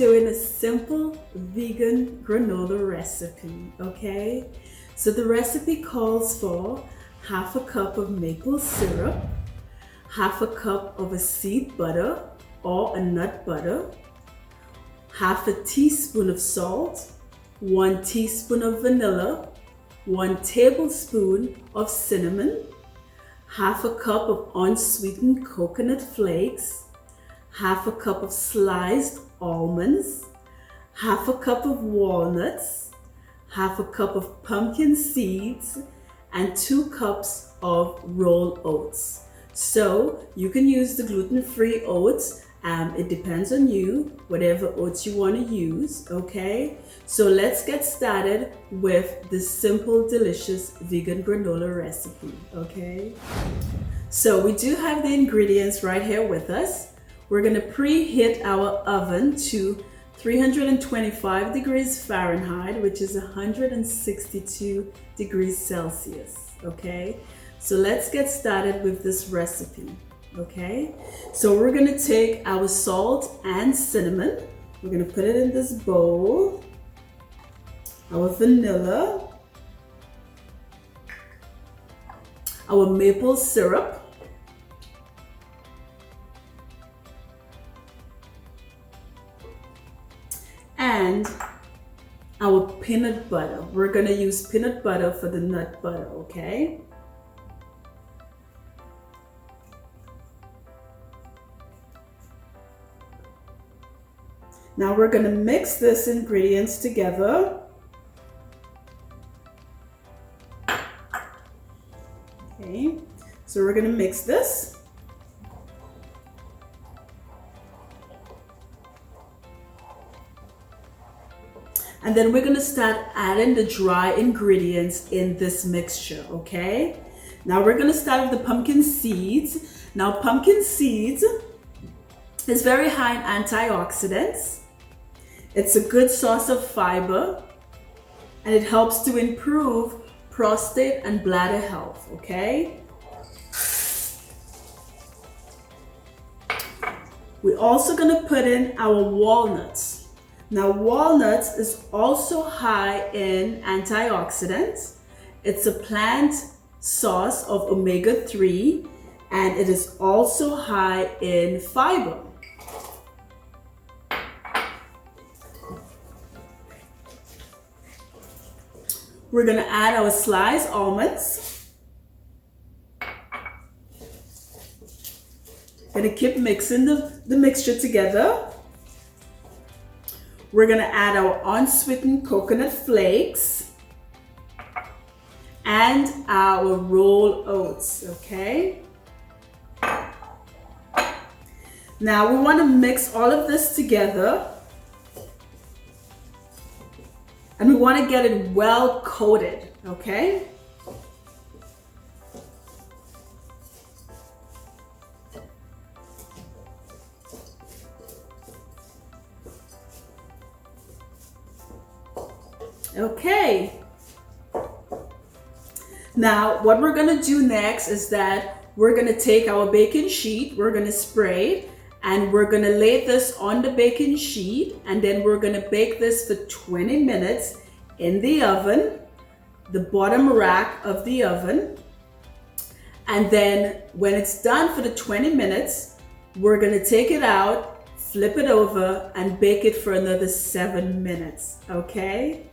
doing a simple vegan granola recipe, okay? So the recipe calls for half a cup of maple syrup, half a cup of a seed butter or a nut butter, half a teaspoon of salt, 1 teaspoon of vanilla, 1 tablespoon of cinnamon, half a cup of unsweetened coconut flakes, half a cup of sliced almonds, half a cup of walnuts, half a cup of pumpkin seeds, and 2 cups of rolled oats. So you can use the gluten-free oats. It depends on you, whatever oats you want to use, okay? So let's get started with this simple, delicious vegan granola recipe, okay? So we do have the ingredients right here with us. We're gonna preheat our oven to 325 degrees Fahrenheit, which is 162 degrees Celsius, okay? So let's get started with this recipe. Okay, so we're gonna take our salt and cinnamon. We're gonna put it in this bowl. Our vanilla, our maple syrup, and our peanut butter. We're gonna use peanut butter for the nut butter, okay? Now we're going to mix these ingredients together. Okay, so we're going to mix this. And then we're going to start adding the dry ingredients in this mixture, okay? Now we're going to start with the pumpkin seeds. Now pumpkin seeds is very high in antioxidants. It's a good source of fiber, and it helps to improve prostate and bladder health, okay? We're also gonna put in our walnuts. Now walnuts is also high in antioxidants. It's a plant source of omega-3, and it is also high in fiber. We're gonna add our sliced almonds. Gonna keep mixing the mixture together. We're gonna add our unsweetened coconut flakes and our rolled oats, okay? Now we wanna mix all of this together. And we want to get it well coated, okay? Okay. Now, what we're going to do next is that we're going to take our baking sheet, we're going to spray it, and we're gonna lay this on the baking sheet, and then we're gonna bake this for 20 minutes in the oven, the bottom rack of the oven. And then when it's done for the 20 minutes, we're gonna take it out, flip it over, and bake it for another 7 minutes, okay?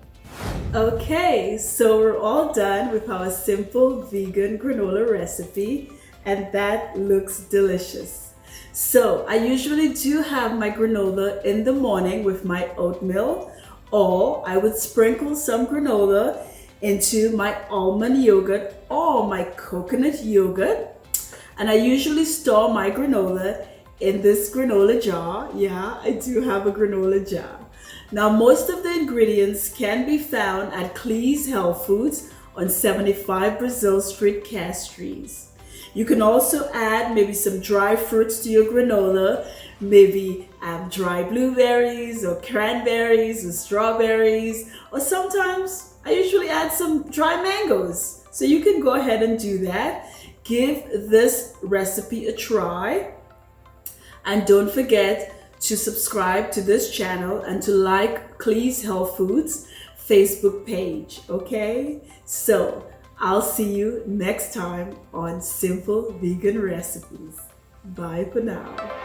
Okay, so we're all done with our simple vegan granola recipe, and that looks delicious. So I usually do have my granola in the morning with my oatmeal, or I would sprinkle some granola into my almond yogurt or my coconut yogurt. And I usually store my granola in this granola jar. Yeah, I do have a granola jar. Now most of the ingredients can be found at Clee's Health Foods on 75 Brazil Street, Castries. You can also add maybe some dry fruits to your granola, maybe dry blueberries or cranberries or strawberries, or sometimes I usually add some dry mangoes. So you can go ahead and do that. Give this recipe a try, and don't forget to subscribe to this channel and to like Clee's Health Foods Facebook page, okay? So I'll see you next time on Simple Vegan Recipes. Bye for now.